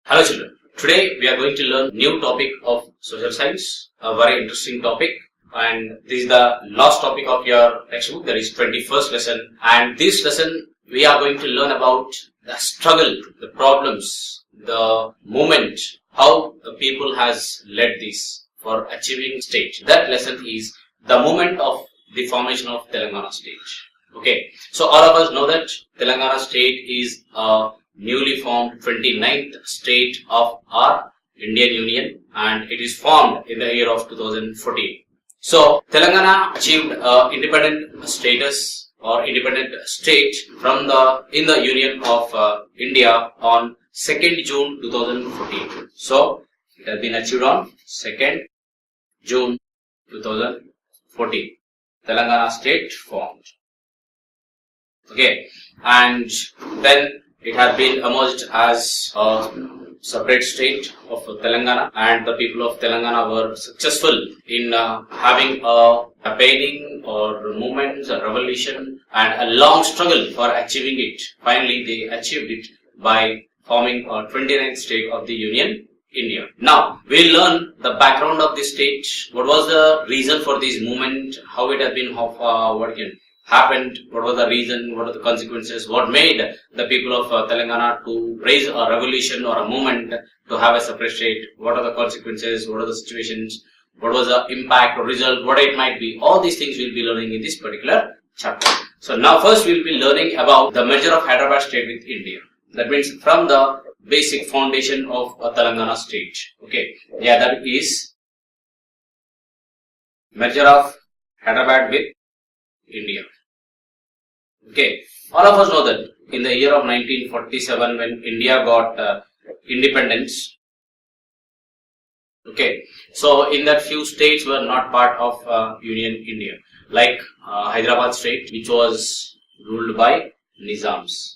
Hello children, today we are going to learn new topic of social science, a very interesting topic, and this is the last topic of your textbook, that is 21st lesson, and this lesson we are going to learn about the struggle, the problems, the moment, how the people has led this for achieving state. That lesson is the moment of the formation of Telangana state. Okay, so all of us know that Telangana state is a newly formed 29th state of our Indian Union, and it is formed in the year of 2014. So Telangana achieved independent status or independent state from in the Union of India on 2nd June 2014. So it has been achieved on 2nd June 2014. Telangana state formed. Okay, and then it has been emerged as a separate state of Telangana, and the people of Telangana were successful in having a campaigning or movements, a revolution, and a long struggle for achieving it. Finally, they achieved it by forming a 29th state of the Union, India. Now, we'll learn the background of this state, what was the reason for this movement, how it has been, happened, what was the reason, what are the consequences, what made the people of Telangana to raise a revolution or a movement to have a separate state, what are the consequences, what are the situations, what was the impact or result, what it might be. All these things we'll be learning in this particular chapter. So now first we'll be learning about the merger of Hyderabad state with India. That means from the basic foundation of a Telangana state. Okay, yeah, that is merger of Hyderabad with India. Okay, all of us know that in the year of 1947 when India got independence, okay, so in that few states were not part of Union India, like Hyderabad state, which was ruled by Nizams.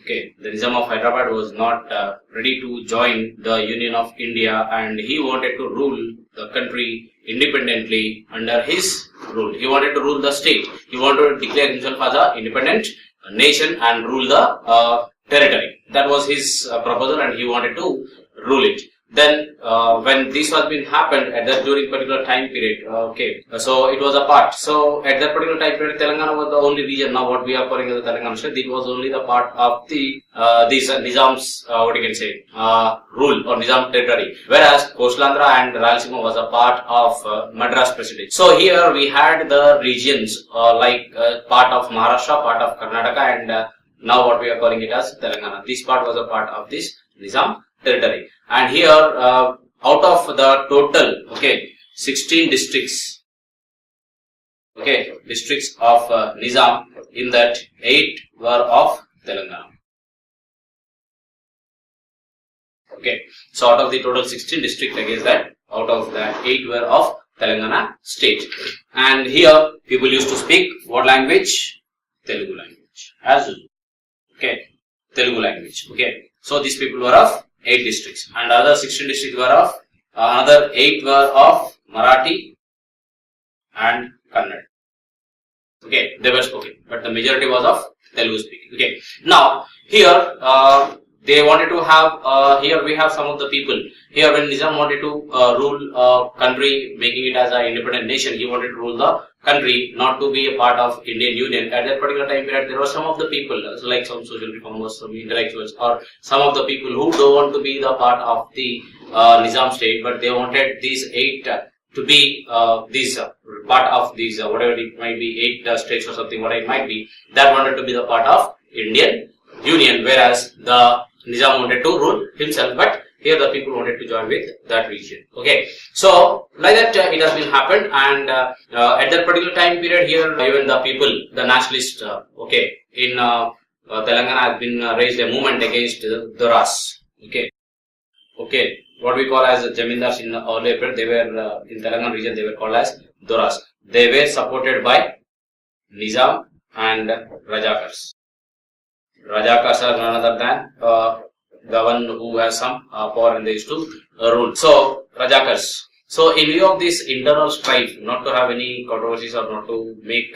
Okay, the Nizam of Hyderabad was not ready to join the Union of India, and he wanted to rule the country independently under his rule. He wanted to rule the state. He wanted to declare himself as an independent nation and rule the territory. That was his proposal, and he wanted to rule it. Then when this was been happened at that during particular time period, okay, so it was a part. So at that particular time period, Telangana was the only region. Now what we are calling as the Telangana state, it was only the part of the these Nizam's rule or Nizam territory, whereas Coastal-Andhra and Rayalaseema was a part of Madras Presidency. So here we had the regions like part of Maharashtra, part of Karnataka, and now what we are calling it as Telangana. This part was a part of this Nizam territory. And here, out of the total, 16 districts, districts of Nizam, in that 8 were of Telangana. Okay, so out of the total 16 districts, I guess that out of that 8 were of Telangana state. And here, people used to speak what language? Telugu language. As Telugu language. Okay, so these people were of 8 districts, and other 16 districts were of, another 8 were of Marathi and Kannada. Okay, they were spoken, but the majority was of Telugu speaking. Okay, now here they wanted to have, here we have some of the people. Here when Nizam wanted to rule a country, making it as an independent nation, he wanted to rule the country, not to be a part of Indian Union. At that particular time period, there were some of the people, like some social reformers, some intellectuals, or some of the people who don't want to be the part of the Nizam state, but they wanted these 8 to be part of these, whatever it might be, 8 states or something, what it might be, that wanted to be the part of Indian Union, whereas the Nizam wanted to rule himself, but here the people wanted to join with that region. Okay, so like that it has been happened, and at that particular time period here, even the people, the nationalists, in Telangana has been raised a movement against Doras. Okay, what we call as Jamindars in earlier period, they were in Telangana region, they were called as Doras. They were supported by Nizam and Rajakars. Rajakars are none other than the one who has some power and they used to rule. So, Rajakars. So, in view of this internal strife, not to have any controversies or not to make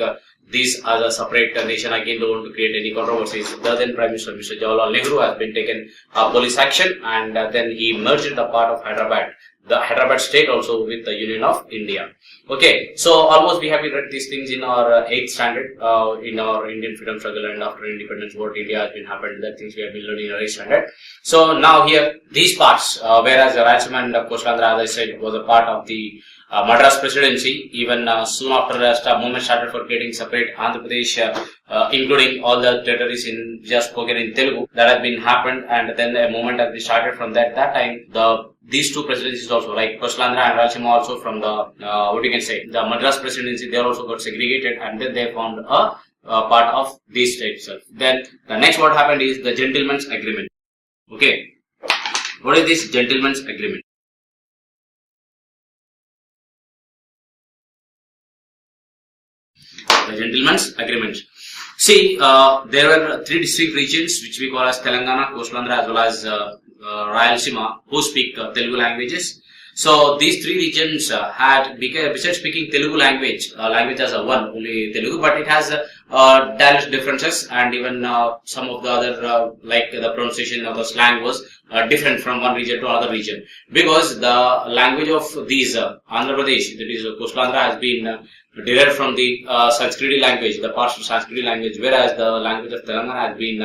these as a separate nation again, don't want to create any controversies. The then Prime Minister Mr. Jawaharlal Nehru has been taken police action, and then he merged the part of Hyderabad, the Hyderabad state also, with the Union of India. Okay, so almost we have read these things in our 8th standard, in our Indian freedom struggle, and after independence what India has been happened, that things we have been learning in our 8th standard. So now here these parts, whereas Rayalaseema and Coastal Andhra, as I said, was a part of the Madras presidency. Even soon after the movement started for creating separate Andhra Pradesh, including all the territories in just spoken in Telugu, that has been happened, and then a movement has been started from that time. These two presidencies also, like Coastal Andhra and Rayalaseema, also from the the Madras presidency, they also got segregated, and then they found a part of these states. Then the next what happened is the Gentleman's Agreement. Okay, what is this Gentleman's Agreement? The Gentleman's Agreement. See, there were 3 district regions which we call as Telangana, Coastal Andhra, as well as Rayalaseema, who speak Telugu languages. So these 3 regions had, besides speaking Telugu language as a one, only Telugu, but it has dialect differences, and even some of the other, like the pronunciation of the slang was different from one region to another region, because the language of these Andhra Pradesh, that is Coastal Andhra, has been derived from the Sanskrit language, the parts of Sanskrit language, whereas the language of Telangana has been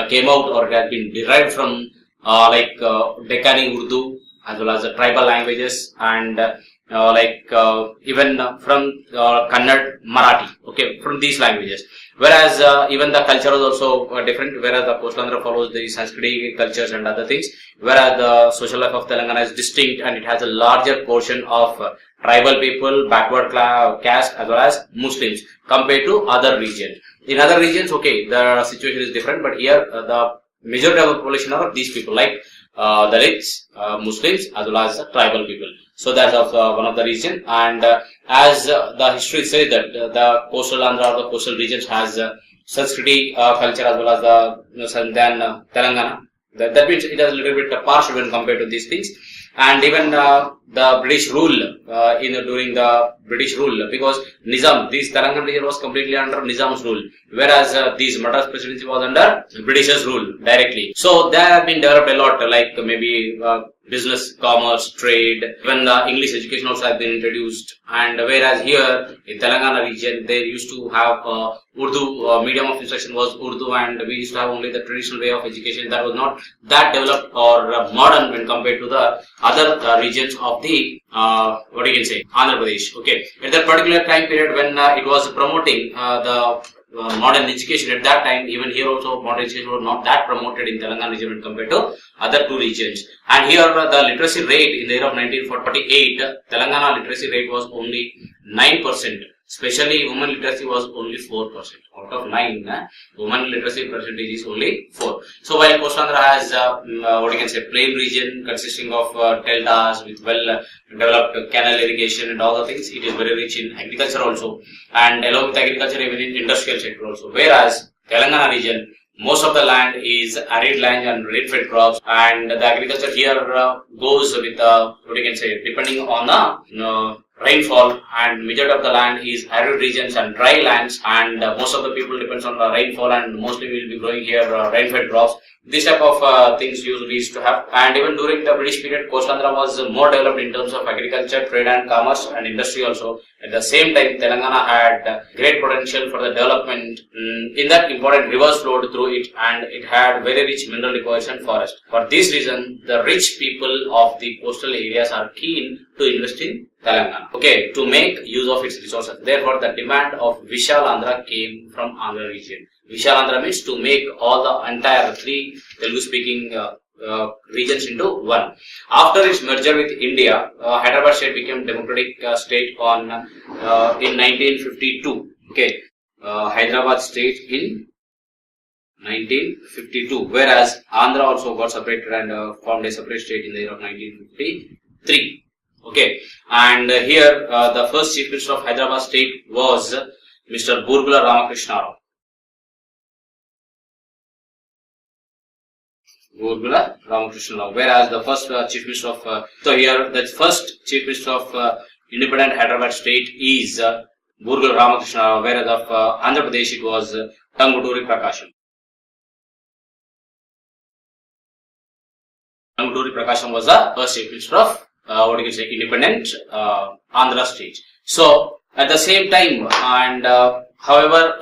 came out, or it has been derived from Deccani Urdu, as well as the tribal languages, and even from Kannada, Marathi, okay, from these languages. Whereas even the culture is also different, whereas the Coastal Andhra follows the Sanskrit cultures and other things, whereas the social life of Telangana is distinct, and it has a larger portion of tribal people, backward caste, as well as Muslims compared to other regions. In other regions, okay, the situation is different, but here the majority of the population are these people, like Dalits, Muslims, as well as tribal people. So that's one of the region. And as the history says that the Coastal Andhra, or the coastal regions, has Sanskrit culture as well as the Telangana. That means it has a little bit partial when compared to these things. And even the British rule during the British rule, because Nizam, this Telangana region was completely under Nizam's rule, whereas these Madras presidency was under British's rule directly. So they have been developed a lot, like maybe business, commerce, trade, even the English education also has been introduced. And whereas here in Telangana region, they used to have Urdu, medium of instruction was Urdu, and we used to have only the traditional way of education that was not that developed or modern when compared to the other regions of the Andhra Pradesh. Okay, at that particular time period when it was promoting the modern education, at that time, even here also modern education was not that promoted in Telangana region when compared to other 2 regions. And here the literacy rate in the year of 1948, Telangana literacy rate was only 9%. Especially women literacy was only 4%. Out of 9, women literacy percentage is only 4. So while Coastal Andhra has plain region consisting of deltas with well developed canal irrigation and all the things, it is very rich in agriculture also, and along with agriculture even in industrial sector also. Whereas Telangana region, most of the land is arid land and rain-fed crops, and the agriculture here goes with depending on the rainfall, and majority of the land is arid regions and dry lands, and most of the people depends on the rainfall, and mostly will be growing here rain-fed crops. This type of things usually used to have. And even during the British period, Coastal Andhra was more developed in terms of agriculture, trade and commerce, and industry also. At the same time, Telangana had great potential for the development in that important rivers flowed through it, and it had very rich mineral deposits and forest. For this reason, the rich people of the coastal areas are keen to invest in Telangana, okay, to make use of its resources. Therefore, the demand of Vishal Andhra came from Andhra region. Vishal Andhra means to make all the entire 3 Telugu-speaking regions into one. After its merger with India, Hyderabad state became democratic state in 1952. Okay, Hyderabad state in 1952, whereas Andhra also got separated and formed a separate state in the year of 1953. Okay, and here the first chief minister of Hyderabad state was Mr. Burgula Ramakrishna Rao. Burgula Ramakrishna Rao. Whereas the first chief minister of the first chief minister of independent Hyderabad state is Burgal Ramakrishna, whereas of Andhra Pradesh it was Tanguturi Prakasham. Tanguturi Prakasham was the first chief minister of independent Andhra state. So at the same time, and however,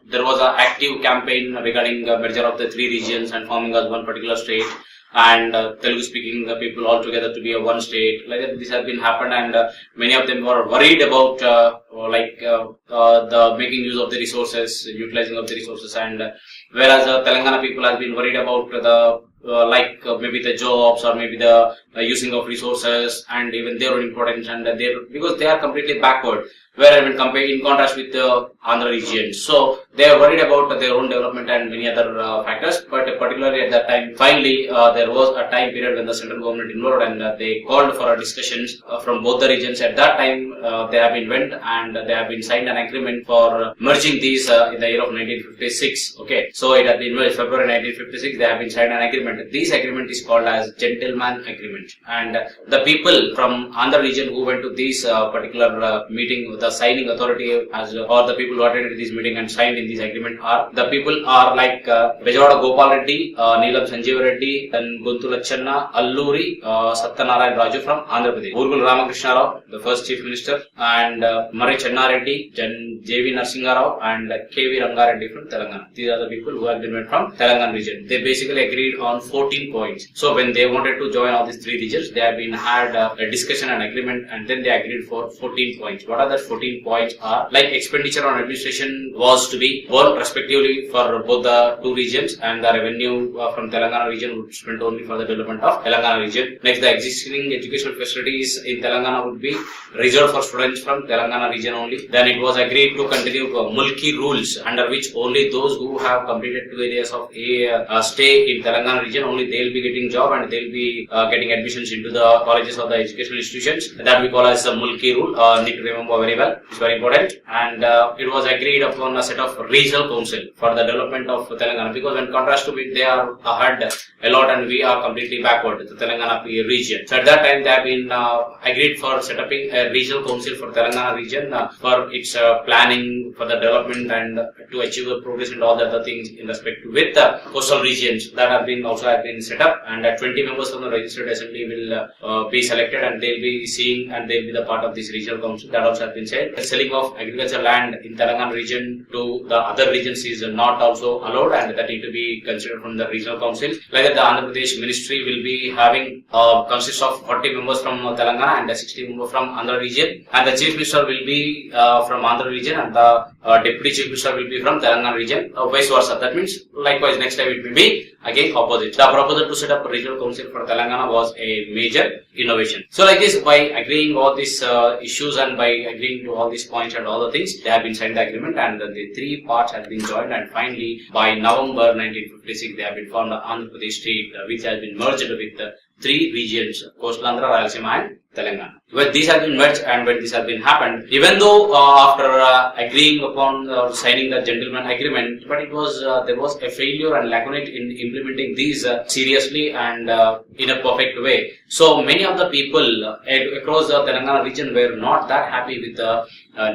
there was an active campaign regarding the merger of the three regions and forming as one particular state, and Telugu speaking people all together to be a one state. Like that, this has been happened, and many of them were worried about the making use of the resources, utilizing of the resources, and whereas Telangana people has been worried about the maybe the jobs or maybe the using of resources and even their own importance, and because they are completely backward. Where when compared in contrast with the Andhra region, so they are worried about their own development and many other factors. But particularly at that time, finally there was a time period when the central government involved, and they called for discussions from both the regions. At that time, they have been went and they have been signed an agreement for merging these in the year of 1956. Okay, so it has been merged February 1956. They have been signed an agreement. This agreement is called as Gentleman Agreement, and the people from Andhra region who went to this particular meeting with the signing authority or the people who attended this meeting and signed in this agreement are the people are like Bejawada Gopal Reddy, Neelam Sanjeev Reddy, then Guntu Lachanna, Alluri, Satyanarayan Raju from Andhra Pradesh, Burgal Ramakrishna Rao, the first chief minister, and Murray Channa Reddy, J.V. Narasimha Rao, and K.V. Ranga Reddy from Telangana. These are the people who have been met from Telangana region. They basically agreed on 14 points. So when they wanted to join all these three regions, they have been had a discussion and agreement, and then they agreed for 14 points. What are the 14 points? Are like expenditure on administration was to be borne respectively for both the two regions, and the revenue from Telangana region would spend only for the development of Telangana region. Next, the existing educational facilities in Telangana would be reserved for students from Telangana region only. Then it was agreed to continue Mulki rules, under which only those who have completed 2 years of a stay in Telangana region, only they will be getting job and they will be getting admissions into the colleges or the educational institutions. That we call as the Mulki rule. Need to remember very well. It's very important. And it was agreed upon a set of regional council for the development of Telangana, because when contrast to it, they are ahead a lot and we are completely backward, the Telangana region. So at that time, they have been agreed for setting up a regional council for Telangana region for its planning for the development and to achieve the progress and all the other things in respect to with the coastal regions that have been set up, and 20 members from the registered assembly will be selected, and they'll be seeing and they'll be the part of this regional council. That also has been said. The selling of agricultural land in Telangana region to the other regions is not also allowed, and that need to be considered from the regional council. Like that, the Andhra Pradesh ministry will be having consists of 40 members from Telangana and 60 members from Andhra region, and the chief minister will be from Andhra region, and the deputy chief minister will be from Telangana region, vice versa. That means likewise next time it will be again opposite. The proposal to set up a regional council for Telangana was a major innovation. So like this, by agreeing all these issues and by agreeing to all these points and all the things, they have been signed the agreement, and the three parts have been joined, and finally by November 1956 they have been formed the Andhra Pradesh state, which has been merged with three regions, Coastal Andhra, Rayalaseema and Telangana. When these have been merged and when this has been happened, even though after agreeing upon or signing the gentleman agreement, but it was there was a failure and laconic in implementing these seriously and in a perfect way. So many of the people across the Telangana region were not that happy with the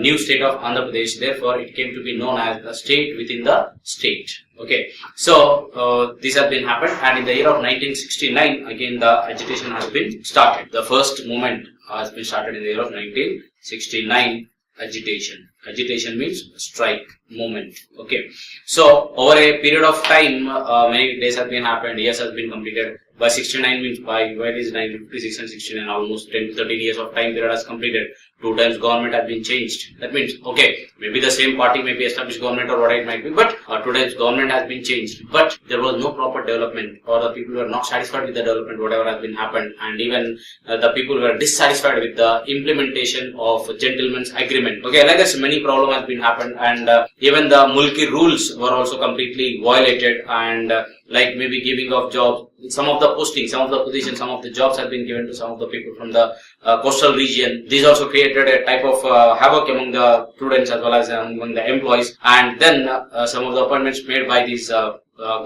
new state of Andhra Pradesh. Therefore, it came to be known as the state within the state. Okay, so this has been happened, and in the year of 1969, again the agitation has been started. The first movement has been started in the year of 1969. Agitation means strike movement. Okay, so over a period of time, many days have been happened, years has been completed. By 69 means by where is 1956 and 69, almost 10 to 13 years of time period has completed. 2 times government has been changed. That means, okay, maybe the same party may be established government or whatever it might be, but 2 times government has been changed. But there was no proper development, or the people were not satisfied with the development, whatever has been happened, and even the people were dissatisfied with the implementation of gentleman's agreement. Okay, like this, many problems has been happened, and even the Mulki rules were also completely violated, and like maybe giving of jobs, some of the postings, some of the positions, some of the jobs have been given to some of the people from the coastal region. These also created a type of havoc among the students as well as among the employees, and then some of the appointments made by these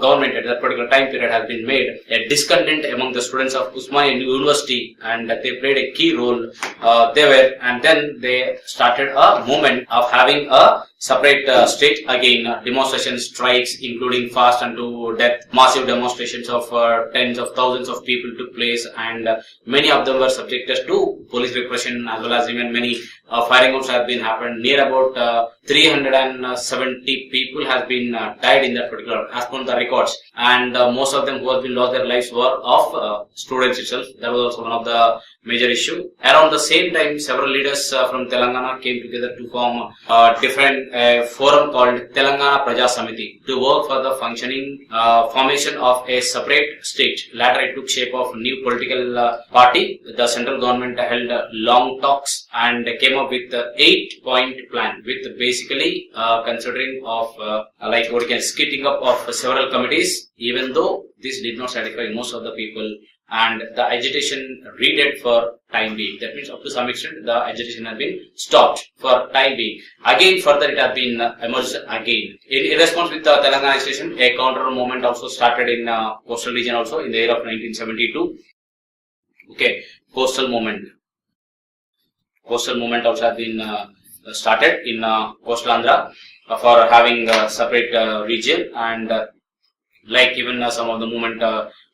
government at that particular time period has been made a discontent among the students of Usmania University, and they played a key role and then they started a movement of having a separate state again. Demonstrations, strikes, including fast and to death, massive demonstrations of tens of thousands of people took place, and many of them were subjected to police repression, as well as even many firing outs have been happened. Near about 370 people has been died in that particular, as per the records, and most of them who have been lost their lives were of students itself. That was also one of the major issue. Around the same time, several leaders from Telangana came together to form a different forum called Telangana Praja Samiti to work for the functioning formation of a separate state. Later, it took shape of new political party. The central government held long talks and came up with the 8-point plan, with basically considering of like what you can splitting up of several committees. Even though this did not satisfy most of the people, and the agitation redid for time being. That means up to some extent the agitation has been stopped for time being. Again further it has been emerged again. In response with the Telangana agitation, a counter movement also started in coastal region also in the year of 1972. Okay, coastal movement also has been started in coastal Andhra for having a separate region, and like even some of the movement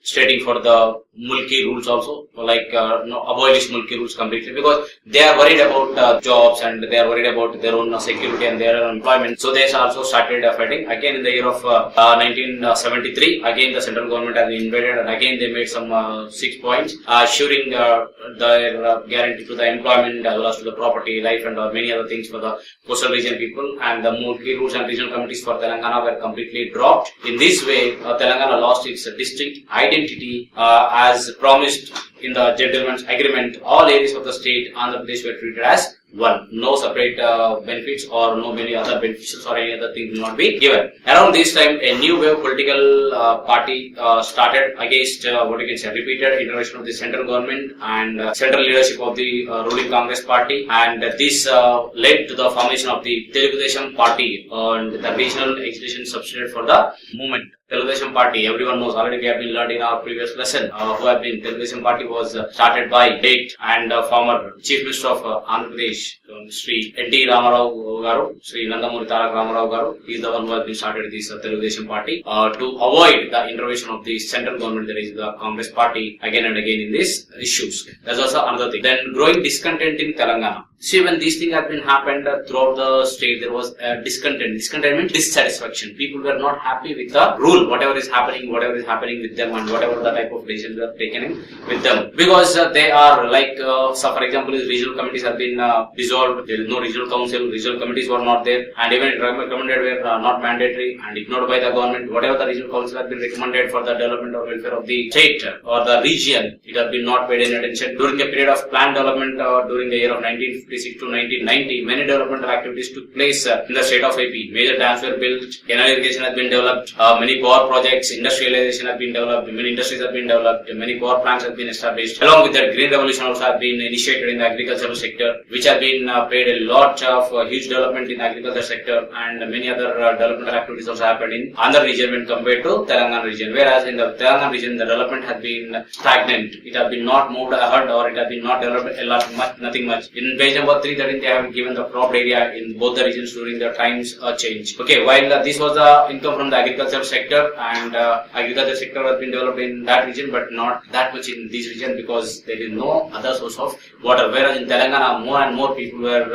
stating for the mulki rules also, like abolish mulki rules completely, because they are worried about jobs and they are worried about their own security and their own employment. So they also started fighting. Again in the year of 1973, again the central government has invaded, and again they made some 6 points assuring their guarantee to the employment as well as to the property, life, and many other things for the coastal region people. And the mulki rules and regional committees for Telangana were completely dropped. In this way, Telangana lost its distinct identity as promised in the gentleman's agreement. All areas of the state, Andhra Pradesh, were treated as one. No separate benefits or no many other benefits or any other thing will not be given. Around this time, a new wave political party started against what you can say repeated intervention of the central government and central leadership of the ruling Congress party, and this led to the formation of the Telugu Desam party and the regional agitation substitute for the movement. Telugu Desam party, everyone knows already, we have been learned in our previous lesson, Telugu Desam party was started by late and former Chief Minister of Andhra Pradesh, Sri N.T. Ramarao Garu, Sri Nandamuri Tarak Ramarao Garu. He is the one who has been started this Telugu Desam party to avoid the intervention of the central government, that is the Congress party, again and again in these issues. That's also another thing. Then growing discontent in Telangana. See, when these things have been happened throughout the state, there was discontent. Discontent means dissatisfaction. People were not happy with the rule, whatever is happening with them, and whatever the type of decisions were taken with them. Because they are like, so for example, regional committees have been dissolved. There is no regional council. Regional committees were not there, and even recommended were not mandatory and ignored by the government. Whatever the regional council has been recommended for the development or welfare of the state or the region, it has been not paid any attention. During the period of planned development during the year of 1956 to 1990, many developmental activities took place in the state of AP. Major dams were built, canal irrigation has been developed, many power projects, industrialization have been developed, many industries have been developed, many power plants have been established. Along with that, green revolution also has been initiated in the agricultural sector, which has been paid a lot of huge development in the agriculture sector, and many other developmental activities also happened in Andhra region when compared to Telangana region. Whereas in the Telangana region, the development has been stagnant. It has been not moved ahead, or it has been not developed a lot, nothing much. In page number 313, they have given the cropped area in both the regions during the times change. Okay, while this was the income from the agricultural sector, and agriculture sector has been developed in that region, but not that much in this region because there is no other source of water. Whereas in Telangana, more and more people were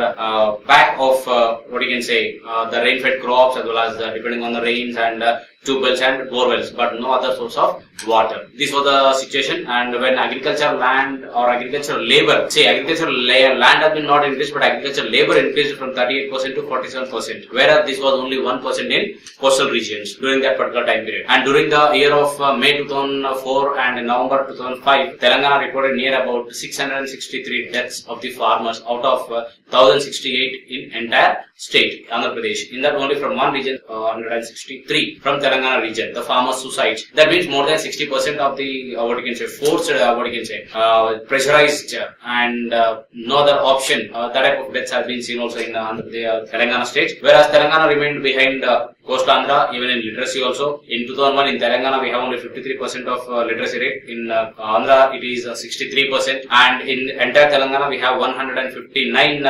back of what you can say the rain-fed crops, as well as depending on the rains and tube wells and bore wells, but no other source of water. This was the situation. And when agricultural land or agricultural labor, say agricultural land has been not increased, but agricultural labor increased from 38% to 47%, whereas this was only 1% in coastal regions during that particular time period. And during the year of May 2004 and November 2005, Telangana reported near about 663 deaths of the farmers out of 1068 in entire state, Andhra Pradesh. In that, only from one region, 163 from Telangana region, the farmers' suicides. That means more than 60% of the forced, pressurized, and no other option. That type of deaths have been seen also in Telangana state. Whereas Telangana remained behind Coastal Andhra, even in literacy also. In 2001 in Telangana we have only 53% of literacy rate. In Andhra it is 63%, and in entire Telangana we have 159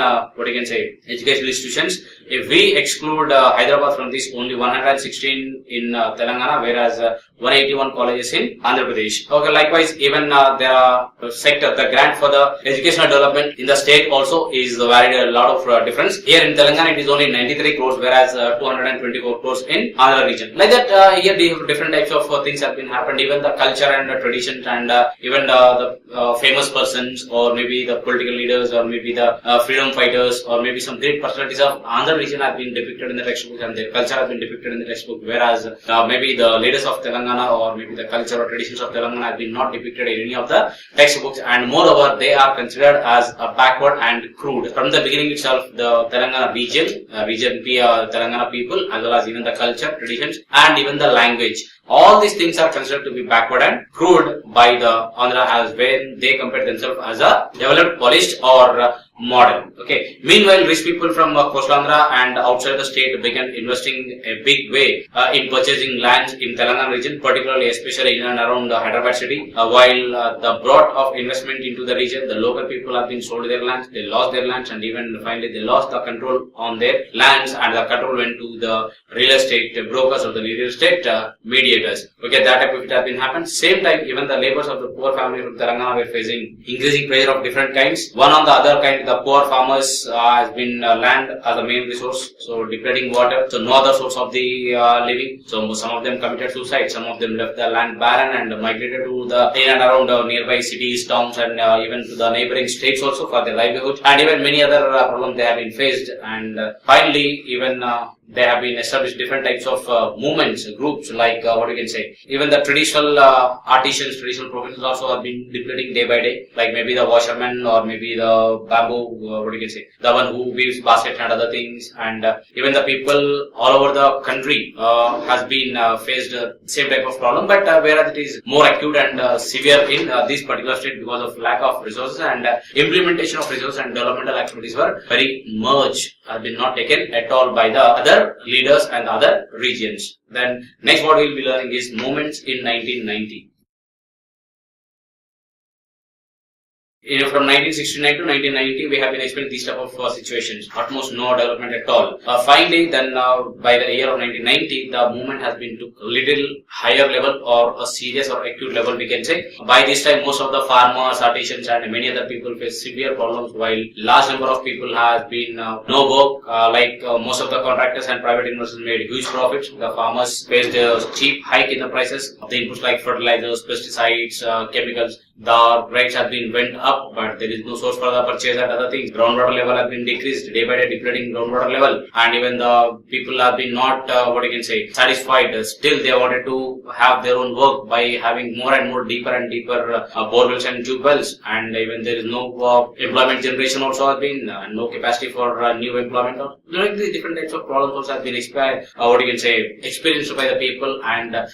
educational institutions. If we exclude Hyderabad from this, only 116 in Telangana, whereas 181 colleges in Andhra Pradesh. Okay, likewise, even there are the grant for the educational development in the state also is varied a lot of difference. Here in Telangana, it is only 93 crores, whereas 224 crores in Andhra region. Like that, here different types of things have been happened. Even the culture and the traditions, and even the famous persons, or maybe the political leaders, or maybe the freedom fighters, or maybe some great personalities of Andhra region have been depicted in the textbook, and their culture has been depicted in the textbook, whereas maybe the leaders of Telangana, or maybe the culture or traditions of Telangana have been not depicted in any of the textbooks, and moreover they are considered as backward and crude. From the beginning itself, the Telangana region Telangana people, as well as even the culture, traditions, and even the language, all these things are considered to be backward and crude by the Andhra, as when they compare themselves as a developed, polished, or modern. Okay. Meanwhile, rich people from Coastal Andhra and outside the state began investing a big way in purchasing lands in Telangana region, particularly especially in and around Hyderabad city. While the broad of investment into the region, the local people have been sold their lands, they lost their lands, and even finally they lost the control on their lands, and the control went to the real estate brokers or the real estate mediators. Okay, that type of it has been happened. Same time, even the laborers of the poor family from Telangana were facing increasing pressure of different kinds. One on the other kind, the poor farmers has been land as a main resource, so depleting water, so no other source of the living. So some of them committed suicide, some of them left the land barren and migrated to the in and around nearby cities, towns, and even to the neighboring states also for their livelihood, and even many other problems they have been faced. And finally, even they have been established different types of movements, groups, like even the traditional artisans, traditional professions also have been depleting day by day, like maybe the washerman, or maybe the bamboo, the one who weaves baskets and other things, and even the people all over the country has been faced same type of problem, but whereas it is more acute and severe in this particular state because of lack of resources, and implementation of resources and developmental activities were very much have been not taken at all by the other leaders and the other regions. Then next what we will be learning is movements in 1990. From 1969 to 1990, we have been experiencing these type of situations. Almost no development at all. Finally, then by the year of 1990, the movement has been to a little higher level, or a serious or acute level, we can say. By this time, most of the farmers, artisans, and many other people face severe problems, while large number of people has been no work. Most of the contractors and private investors made huge profits. The farmers faced a cheap hike in the prices of the inputs like fertilizers, pesticides, chemicals. The rates have been went up, but there is no source for the purchase and other things. Groundwater level has been decreased day by day, depleting groundwater level, and even the people have been not satisfied. Still, they wanted to have their own work by having more and more deeper and deeper borewells and tube wells, and even there is no employment generation also has been no capacity for new employment. Like these different types of problems also have been experienced by the people, and the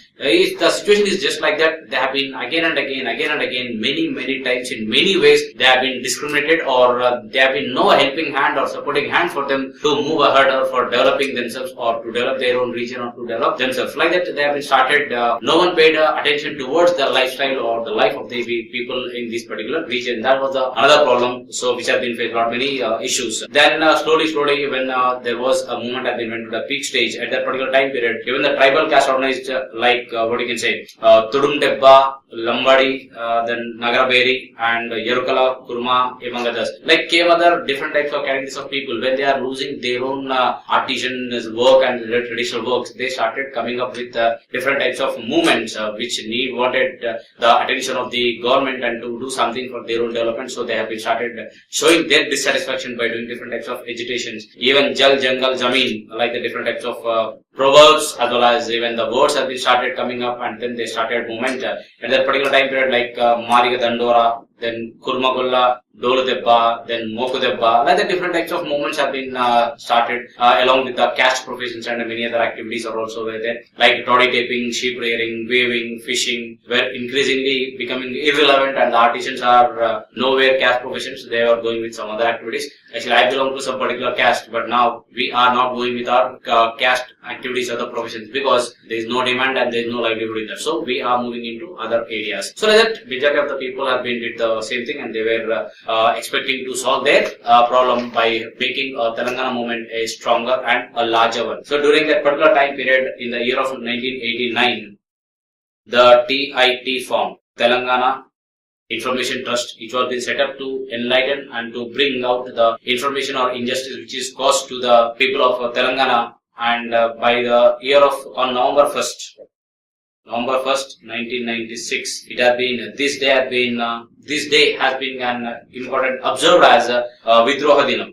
situation is just like that. They have been again and again, many times, in many ways they have been discriminated, or there have been no helping hand or supporting hand for them to move ahead, or for developing themselves, or to develop their own region, or to develop themselves. Like that, they have been started. No one paid attention towards the lifestyle or the life of the people in this particular region. That was another problem, so which has been faced not many issues. Then slowly, when there was a movement that went to the peak stage at that particular time period, even the tribal caste organized Tudum Debba, Lambadi, then Nagaraberi, and Yerukala, Kurma, among others. Like came other different types of categories of people. When they are losing their own artisan work and their traditional works, they started coming up with different types of movements which wanted the attention of the government and to do something for their own development. So they have been started showing their dissatisfaction by doing different types of agitations. Even Jal, Jangal, Zameen, like the different types of proverbs, as well as even the words have been started coming up, and then they started movement at that particular time period, like Mariga Dandora, then Kurmagulla, Dolu Debba, then Moku Debba. Like the different types of movements have been started along with the caste professions, and many other activities are also there. Like toddy taping, sheep rearing, weaving, fishing were increasingly becoming irrelevant, and the artisans are nowhere caste professions. They are going with some other activities. Actually, I belong to some particular caste, but now we are not going with our caste activities or the professions because there is no demand and there is no livelihood in that. So we are moving into other areas. So like that, majority of the people have been did the same thing, and they were expecting to solve their problem by making Telangana movement a stronger and a larger one. So during that particular time period, in the year of 1989, the TIT formed, Telangana Information Trust, which was been set up to enlighten and to bring out the information or injustice which is caused to the people of Telangana. And by the year of on November 1st, 1996, it has been this day has been an important observed as Vidroha Dinam.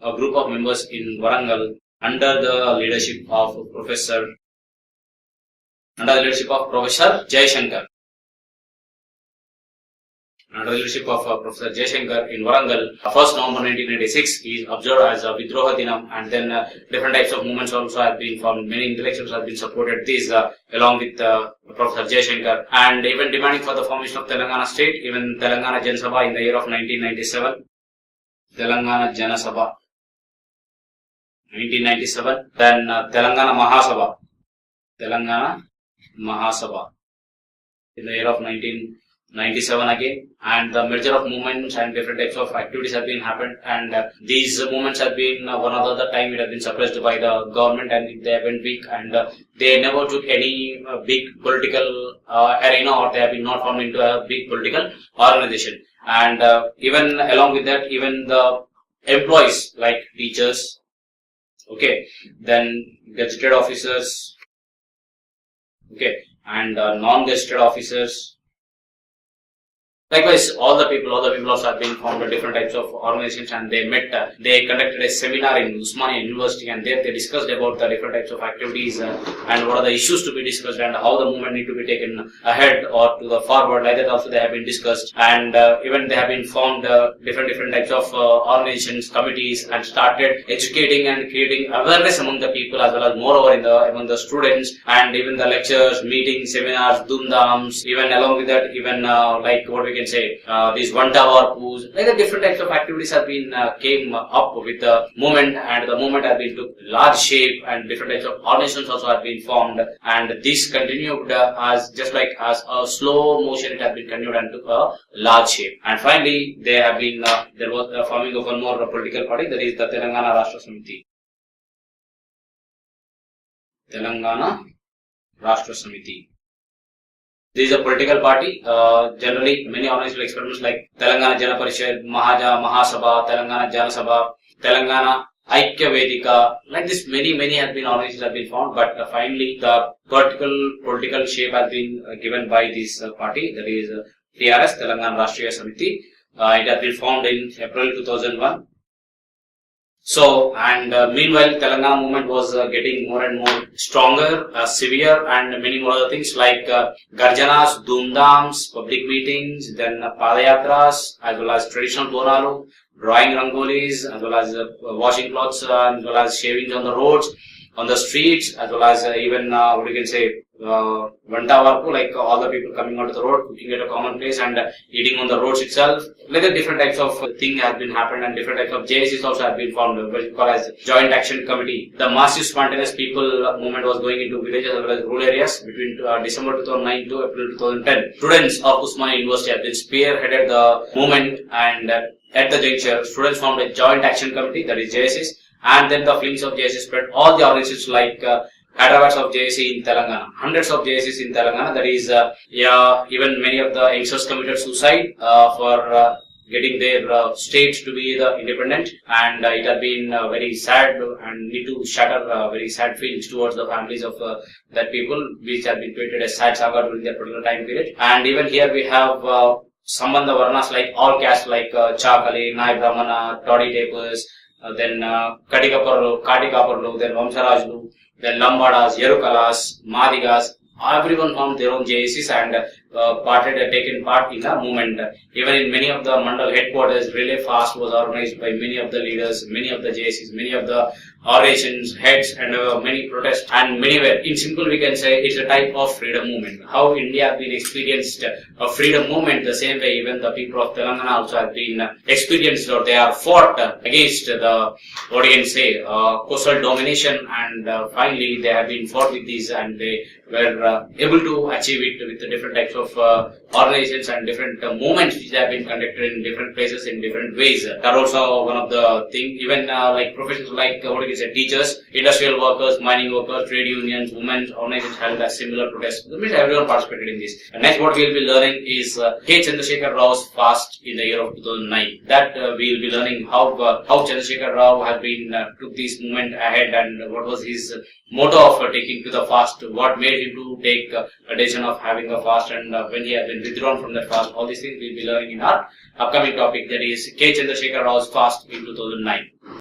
A group of members in Warangal under the leadership of Professor Jayashankar. Under the leadership of Professor Jayashankar in Warangal, 1st November 1996 is observed as Vidroha Dinam, and then different types of movements also have been formed. Many intellectuals have been supported this along with Professor Jayashankar, and even demanding for the formation of Telangana state. Even Telangana Jana Sabha in the year of 1997, Telangana Jana Sabha 1997, then Telangana Mahasabha in the year of 1997 again, and the merger of movements and different types of activities have been happened, and these movements have been one other time it has been suppressed by the government, and they have been weak, and they never took any big political arena, or they have been not formed into a big political organization. And even along with that, even the employees like teachers, okay, then gazetted officers, okay, and non-gazetted officers. Likewise, all the people also have been formed different types of organizations, and they met, they conducted a seminar in Usmania University, and there they discussed about the different types of activities and what are the issues to be discussed and how the movement need to be taken ahead or to the forward. Like that also they have been discussed, and even they have been formed different types of organizations, committees, and started educating and creating awareness among the people, as well as moreover among the students, and even the lectures, meetings, seminars, dhumdhams, even along with that, even like what we can say, these one-tower pools, like the different types of activities have been came up with the movement, and the movement has been took large shape, and different types of organizations also have been formed, and this continued as just like as a slow motion, it has been continued and took a large shape. And finally, there have been there was the forming of one more political party, that is the Telangana Rashtra Samiti. Telangana Rashtra Samiti. This is a political party. Generally, many organizational experiments like Telangana Jana Parishad, Mahasabha, Telangana Jana Sabha, Telangana Aikya Vedika, like this, many have been organizations have been formed, but finally the political shape has been given by this party, that is TRS, Telangana Rashtriya Samiti. It has been formed in April 2001. So, and meanwhile, Telangana movement was getting more and more stronger, severe, and many more other things like Garjanas, Dhumdhams, public meetings, then Padayatras, as well as traditional Bonalu, drawing rangolis, as well as washing clothes, as well as shavings on the roads, on the streets, as well as even what you can say, Vantavarpu, like all the people coming onto the road, cooking at a common place and eating on the roads itself. Like the different types of thing has been happened, and different types of JSCs also have been formed, which is called as Joint Action Committee. The massive spontaneous people movement was going into villages as well as rural areas between December 2009 to April 2010. Students of Usmania University have been spearheaded the movement, and at the juncture, students formed a Joint Action Committee, that is JSCs, and then the flames of JSC spread all the organizations like cadavers of JSC in Telangana, hundreds of JSCs in Telangana. That is, even many of the youngsters committed suicide for getting their states to be the independent, and it has been very sad and need to shatter very sad feelings towards the families of that people, which have been created as sad saga during that particular time period. And even here we have Sambandha Varnas, like all castes like Chakali, Nai Brahmana, Toddy Tapers, then Katikaparlu, then Vamsarajlu, then Lambadas, Yerukalas, Madigas, everyone formed their own JACs and taken part in the movement. Even in many of the Mandal headquarters, Relay Fast was organized by many of the leaders, many of the JACs, many of the organizations, heads, and many protests. And many were. In simple, we can say it's a type of freedom movement. How India has been experienced a freedom movement, the same way even the people of Telangana also have been experienced, or they are fought against the, what you can say, coastal domination, and finally they have been fought with these, and they were able to achieve it with the different types of organizations and different movements which have been conducted in different places in different ways. That are also one of the things. Even like professions like what do you say, teachers, industrial workers, mining workers, trade unions, women's organizations held a similar protest. That means everyone participated in this. And next, what we will be learning is K. Chandrasekhar Rao's fast in the year of 2009. That we will be learning how Chandrasekhar Rao has been took this movement ahead, and what was his motto of taking to the fast, what made him to take a decision of having a fast, and when he had been withdrawn from that fast. All these things we will be learning in our upcoming topic, that is K. Chandrasekhar Rao's fast in 2009.